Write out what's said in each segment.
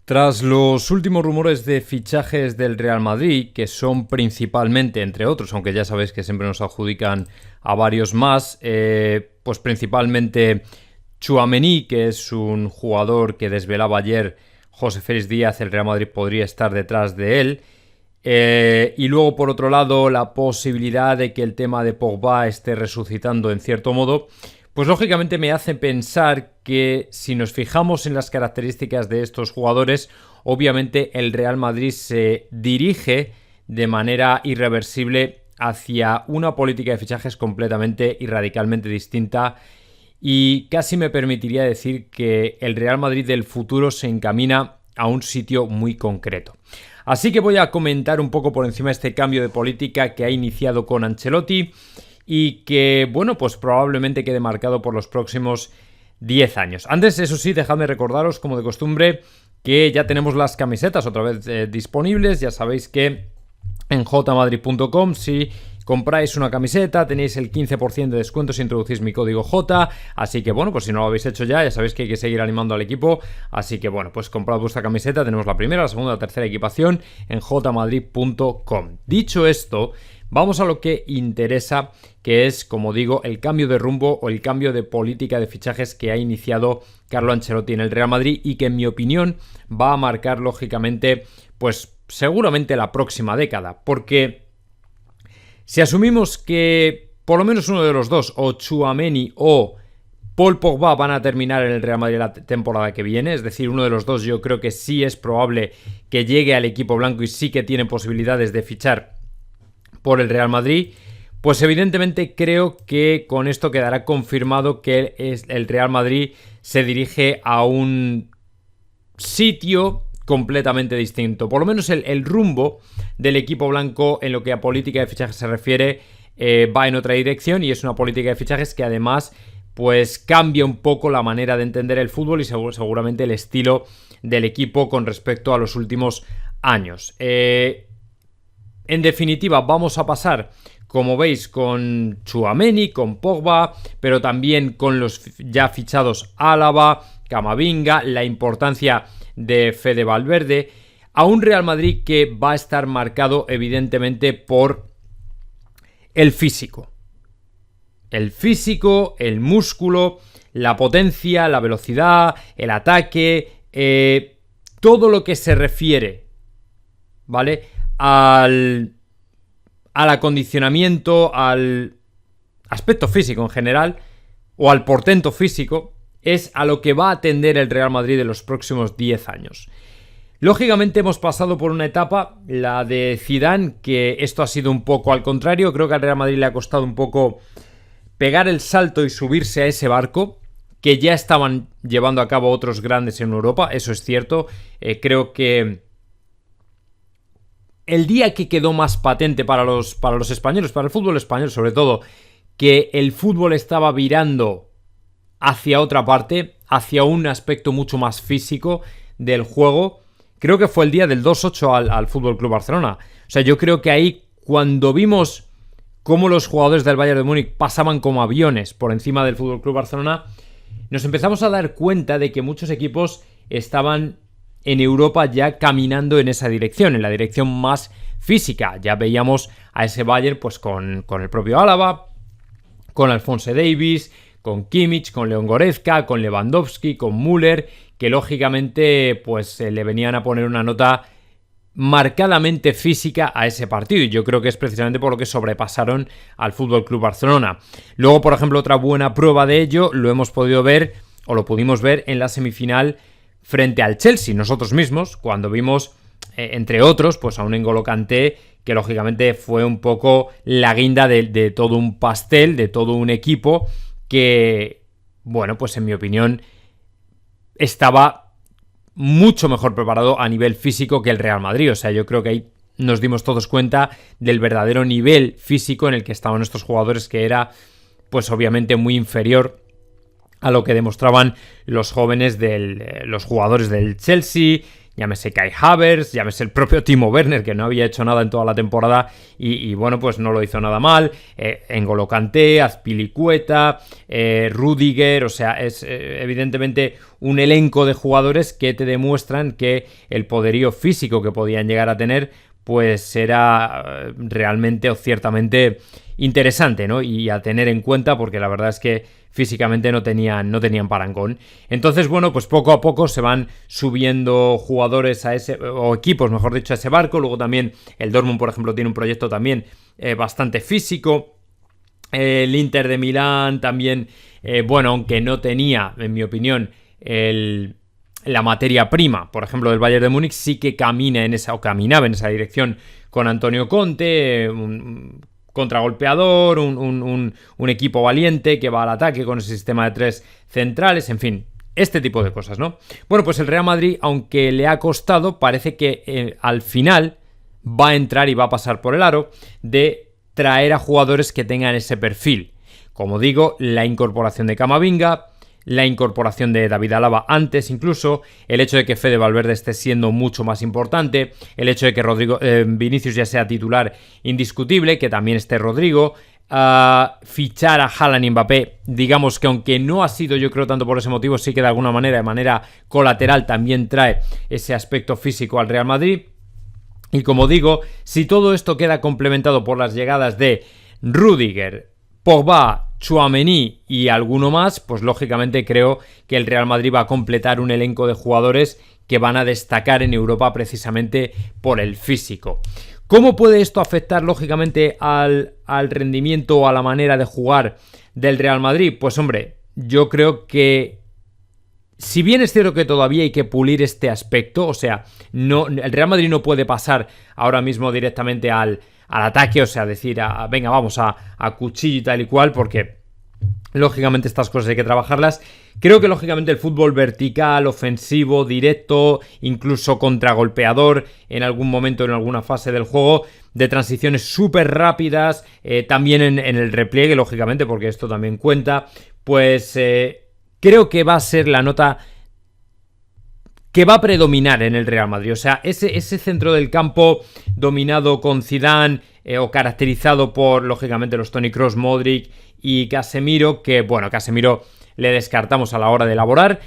Tras los últimos rumores de fichajes del Real Madrid, que son principalmente, entre otros, aunque ya sabéis que siempre nos adjudican a varios más, pues principalmente Tchouaméni, que es un jugador que desvelaba ayer José Félix Díaz, el Real Madrid podría estar detrás de él. Y luego, por otro lado, la posibilidad de que el tema de Pogba esté resucitando en cierto modo, pues lógicamente me hace pensar que si nos fijamos en las características de estos jugadores, obviamente el Real Madrid se dirige de manera irreversible hacia una política de fichajes completamente y radicalmente distinta, y casi me permitiría decir que el Real Madrid del futuro se encamina a un sitio muy concreto. Así que voy a comentar un poco por encima este cambio de política que ha iniciado con Ancelotti y que, bueno, pues probablemente quede marcado por los próximos 10 años. Antes, eso sí, dejadme recordaros, como de costumbre, que ya tenemos las camisetas otra vez disponibles. Ya sabéis que en jmadrid.com, si compráis una camiseta, tenéis el 15% de descuento si introducís mi código J. Así que, bueno, pues si no lo habéis hecho ya sabéis que hay que seguir animando al equipo. Así que, bueno, pues comprad vuestra camiseta. Tenemos la primera, la segunda, la tercera equipación en jmadrid.com. Dicho esto, vamos a lo que interesa, que es, como digo, el cambio de rumbo o el cambio de política de fichajes que ha iniciado Carlo Ancelotti en el Real Madrid y que, en mi opinión, va a marcar, lógicamente, pues seguramente la próxima década. Porque si asumimos que por lo menos uno de los dos, o Tchouaméni o Paul Pogba, van a terminar en el Real Madrid la temporada que viene, es decir, uno de los dos yo creo que sí es probable que llegue al equipo blanco y sí que tiene posibilidades de fichar por el Real Madrid, pues evidentemente creo que con esto quedará confirmado que el Real Madrid se dirige a un sitio completamente distinto. Por lo menos el rumbo del equipo blanco en lo que a política de fichajes se refiere va en otra dirección, y es una política de fichajes que además pues cambia un poco la manera de entender el fútbol y seguramente el estilo del equipo con respecto a los últimos años. En definitiva, vamos a pasar, como veis, con Tchouaméni, con Pogba, pero también con los ya fichados Álava, Camavinga, la importancia de Fede Valverde, a un Real Madrid que va a estar marcado evidentemente por el físico. El físico, el músculo, la potencia, la velocidad, el ataque, todo lo que se refiere, ¿vale?, al acondicionamiento, al aspecto físico en general, o al portento físico, es a lo que va a tender el Real Madrid en los próximos 10 años. Lógicamente hemos pasado por una etapa, la de Zidane, que esto ha sido un poco al contrario. Creo que al Real Madrid le ha costado un poco pegar el salto y subirse a ese barco que ya estaban llevando a cabo otros grandes en Europa, eso es cierto. Creo que el día que quedó más patente para los españoles, para el fútbol español sobre todo, que el fútbol estaba virando hacia otra parte, hacia un aspecto mucho más físico del juego, creo que fue el día del 2-8 al Fútbol Club Barcelona. O sea, yo creo que ahí, cuando vimos cómo los jugadores del Bayern de Múnich pasaban como aviones por encima del Fútbol Club Barcelona, nos empezamos a dar cuenta de que muchos equipos estaban en Europa ya caminando en esa dirección, en la dirección más física. Ya veíamos a ese Bayern pues con el propio Álava, con Alphonso Davies, con Kimmich, con Leon Goretzka, con Lewandowski, con Müller, que lógicamente pues le venían a poner una nota marcadamente física a ese partido, y yo creo que es precisamente por lo que sobrepasaron al Fútbol Club Barcelona. Luego, por ejemplo, otra buena prueba de ello lo hemos podido ver, o lo pudimos ver en la semifinal frente al Chelsea, nosotros mismos, cuando vimos, entre otros, pues a un N'Golo Kanté, que lógicamente fue un poco la guinda de todo un pastel, de todo un equipo que, bueno, pues en mi opinión estaba mucho mejor preparado a nivel físico que el Real Madrid. O sea, yo creo que ahí nos dimos todos cuenta del verdadero nivel físico en el que estaban estos jugadores, que era pues obviamente muy inferior a lo que demostraban los jóvenes los jugadores del Chelsea, llámese Kai Havertz, llámese el propio Timo Werner, que no había hecho nada en toda la temporada y bueno, pues no lo hizo nada mal, N'Golo Kanté, Azpilicueta, Rudiger, o sea, es evidentemente un elenco de jugadores que te demuestran que el poderío físico que podían llegar a tener pues era realmente o ciertamente interesante, ¿no? Y a tener en cuenta, porque la verdad es que físicamente no tenían parangón. Entonces, bueno, pues poco a poco se van subiendo jugadores a ese, o equipos, mejor dicho, a ese barco. Luego también el Dortmund, por ejemplo, tiene un proyecto también bastante físico. El Inter de Milán también, bueno, aunque no tenía, en mi opinión, la materia prima, por ejemplo, del Bayern de Múnich, sí que caminaba en esa dirección con Antonio Conte, un contragolpeador, un equipo valiente que va al ataque con ese sistema de 3 centrales, en fin, este tipo de cosas, ¿no? Bueno, pues el Real Madrid, aunque le ha costado, parece que al final va a entrar y va a pasar por el aro de traer a jugadores que tengan ese perfil. Como digo, la incorporación de Camavinga, la incorporación de David Alaba antes incluso, el hecho de que Fede Valverde esté siendo mucho más importante, el hecho de que Vinicius ya sea titular indiscutible, que también esté Rodrigo, fichar a Haaland y Mbappé, digamos que aunque no ha sido yo creo tanto por ese motivo, sí que de alguna manera, de manera colateral, también trae ese aspecto físico al Real Madrid. Y como digo, si todo esto queda complementado por las llegadas de Rudiger, Pogba, Tchouaméni y alguno más, pues lógicamente creo que el Real Madrid va a completar un elenco de jugadores que van a destacar en Europa precisamente por el físico. ¿Cómo puede esto afectar lógicamente al rendimiento o a la manera de jugar del Real Madrid? Pues hombre, yo creo que si bien es cierto que todavía hay que pulir este aspecto, o sea, el Real Madrid no puede pasar ahora mismo directamente al ataque, o sea, decir, venga, vamos a cuchillo y tal y cual, porque lógicamente estas cosas hay que trabajarlas. Creo que lógicamente el fútbol vertical, ofensivo, directo, incluso contragolpeador en algún momento, en alguna fase del juego, de transiciones súper rápidas, también en el repliegue, lógicamente, porque esto también cuenta, pues creo que va a ser la nota que va a predominar en el Real Madrid. O sea, ese centro del campo dominado con Zidane o caracterizado por, lógicamente, los Toni Kroos, Modric y Casemiro, que, bueno, Casemiro le descartamos a la hora de elaborar.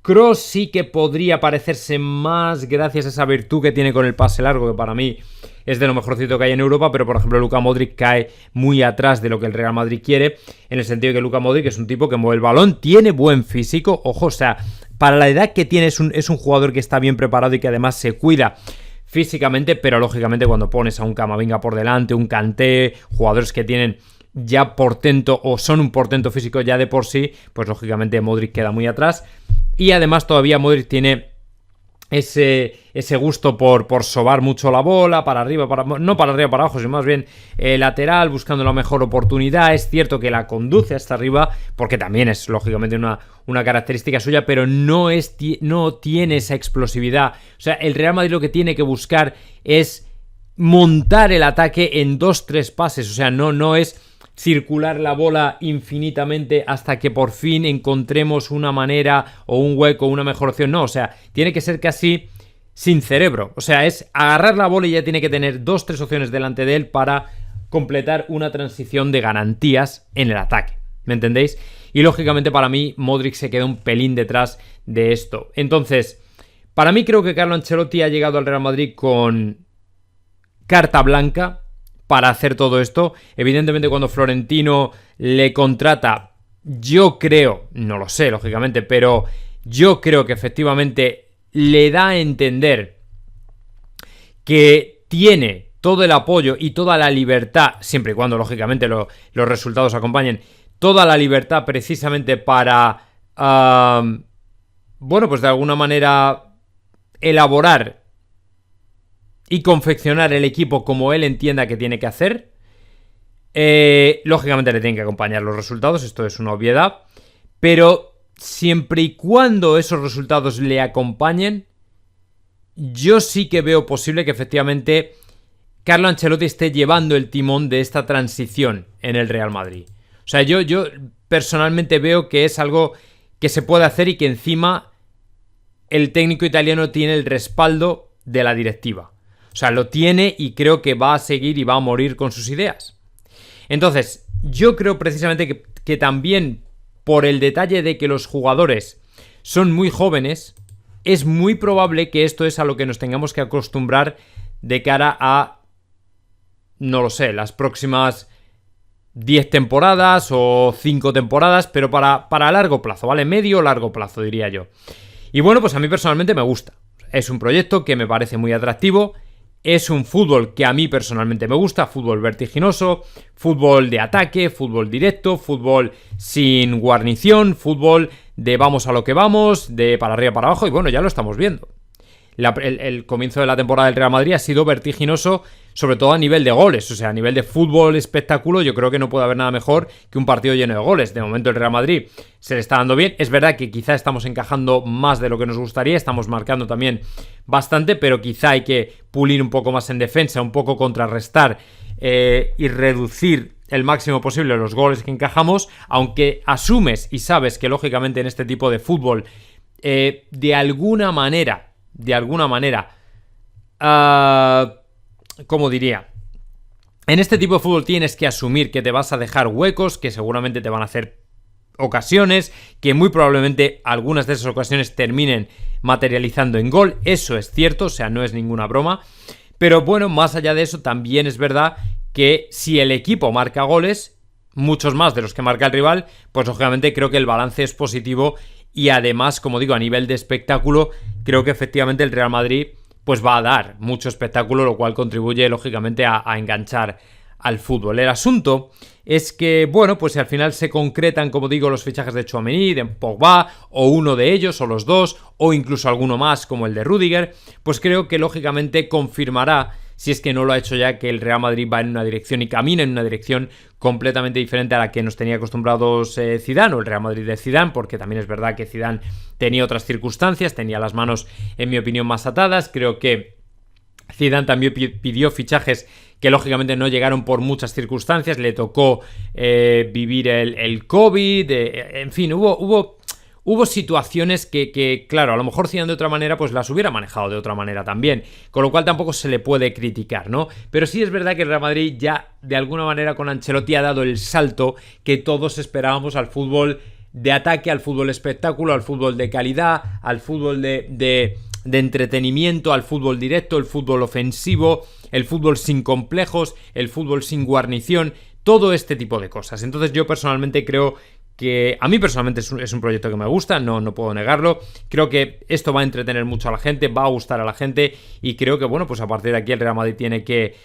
Kroos sí que podría parecerse más gracias a esa virtud que tiene con el pase largo, que para mí es de lo mejorcito que hay en Europa, pero por ejemplo Luka Modric cae muy atrás de lo que el Real Madrid quiere, en el sentido de que Luka Modric es un tipo que mueve el balón, tiene buen físico, ojo, o sea, para la edad que tiene es un jugador que está bien preparado y que además se cuida físicamente, pero lógicamente cuando pones a un Camavinga por delante, un Kanté, jugadores que tienen ya portento o son un portento físico ya de por sí, pues lógicamente Modric queda muy atrás. Y además todavía Modric tiene ese gusto por sobar mucho la bola, para arriba, no para arriba, para abajo, sino más bien lateral, buscando la mejor oportunidad. Es cierto que la conduce hasta arriba, porque también es lógicamente una característica suya, pero no tiene esa explosividad. O sea, el Real Madrid lo que tiene que buscar es montar el ataque en 2-3 pases, o sea, no es circular la bola infinitamente hasta que por fin encontremos una manera o un hueco, una mejor opción. No, o sea, tiene que ser casi sin cerebro. O sea, es agarrar la bola y ya tiene que tener 2-3 opciones delante de él para completar una transición de garantías en el ataque. ¿Me entendéis? Y lógicamente para mí Modric se queda un pelín detrás de esto. Entonces, para mí creo que Carlo Ancelotti ha llegado al Real Madrid con carta blanca para hacer todo esto. Evidentemente cuando Florentino le contrata, yo creo, no lo sé lógicamente, pero yo creo que efectivamente le da a entender que tiene todo el apoyo y toda la libertad, siempre y cuando lógicamente los resultados acompañen, toda la libertad precisamente para bueno, pues de alguna manera elaborar y confeccionar el equipo como él entienda que tiene que hacer. Lógicamente le tienen que acompañar los resultados, esto es una obviedad, pero siempre y cuando esos resultados le acompañen, yo sí que veo posible que efectivamente Carlo Ancelotti esté llevando el timón de esta transición en el Real Madrid. O sea, yo personalmente veo que es algo que se puede hacer y que encima el técnico italiano tiene el respaldo de la directiva. O sea, lo tiene y creo que va a seguir y va a morir con sus ideas. Entonces, yo creo precisamente que también por el detalle de que los jugadores son muy jóvenes, es muy probable que esto es a lo que nos tengamos que acostumbrar de cara a, no lo sé, las próximas 10 temporadas o 5 temporadas, pero para largo plazo, ¿vale? Medio o largo plazo, diría yo. Y bueno, pues a mí personalmente me gusta. Es un proyecto que me parece muy atractivo. Es un fútbol que a mí personalmente me gusta, fútbol vertiginoso, fútbol de ataque, fútbol directo, fútbol sin guarnición, fútbol de vamos a lo que vamos, de para arriba para abajo, y bueno, ya lo estamos viendo. El comienzo de la temporada del Real Madrid ha sido vertiginoso, sobre todo a nivel de goles, o sea, a nivel de fútbol espectáculo. Yo creo que no puede haber nada mejor que un partido lleno de goles. De momento el Real Madrid se le está dando bien. Es verdad que quizá estamos encajando más de lo que nos gustaría, estamos marcando también bastante, pero quizá hay que pulir un poco más en defensa, un poco contrarrestar y reducir el máximo posible los goles que encajamos, aunque asumes y sabes que lógicamente en este tipo de fútbol de alguna manera, ¿cómo diría? En este tipo de fútbol tienes que asumir que te vas a dejar huecos, que seguramente te van a hacer ocasiones, que muy probablemente algunas de esas ocasiones terminen materializando en gol. Eso es cierto, o sea, no es ninguna broma. Pero bueno, más allá de eso, también es verdad que si el equipo marca goles, muchos más de los que marca el rival, pues lógicamente creo que el balance es positivo. Y además, como digo, a nivel de espectáculo, creo que efectivamente el Real Madrid pues va a dar mucho espectáculo, lo cual contribuye lógicamente a enganchar al fútbol. El asunto es que, bueno, pues si al final se concretan, como digo, los fichajes de Tchouaméni, de Pogba, o uno de ellos, o los dos, o incluso alguno más, como el de Rüdiger, pues creo que lógicamente confirmará, si es que no lo ha hecho ya, que el Real Madrid va en una dirección y camina en una dirección completamente diferente a la que nos tenía acostumbrados Zidane, o el Real Madrid de Zidane, porque también es verdad que Zidane tenía otras circunstancias, tenía las manos, en mi opinión, más atadas. Creo que Zidane también pidió fichajes que lógicamente no llegaron por muchas circunstancias, le tocó vivir el COVID, en fin, hubo situaciones que, claro, a lo mejor Zidane de otra manera pues las hubiera manejado de otra manera también, con lo cual tampoco se le puede criticar, ¿no? Pero sí es verdad que el Real Madrid ya de alguna manera con Ancelotti ha dado el salto que todos esperábamos al fútbol de ataque, al fútbol espectáculo, al fútbol de calidad, al fútbol de entretenimiento, al fútbol directo, el fútbol ofensivo, el fútbol sin complejos, el fútbol sin guarnición, todo este tipo de cosas. Entonces yo personalmente creo que a mí personalmente es un proyecto que me gusta, no puedo negarlo. Creo que esto va a entretener mucho a la gente, va a gustar a la gente, y creo que, bueno, pues a partir de aquí el Real Madrid tiene que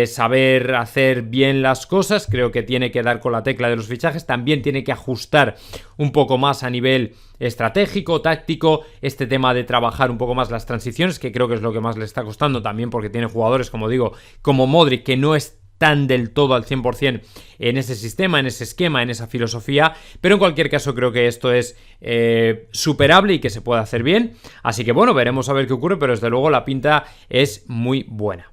saber hacer bien las cosas. Creo que tiene que dar con la tecla de los fichajes, también tiene que ajustar un poco más a nivel estratégico, táctico, este tema de trabajar un poco más las transiciones, que creo que es lo que más le está costando también, porque tiene jugadores, como digo, como Modric, que no están del todo al 100% en ese sistema, en ese esquema, en esa filosofía, pero en cualquier caso creo que esto es superable y que se puede hacer bien. Así que bueno, veremos a ver qué ocurre, pero desde luego la pinta es muy buena.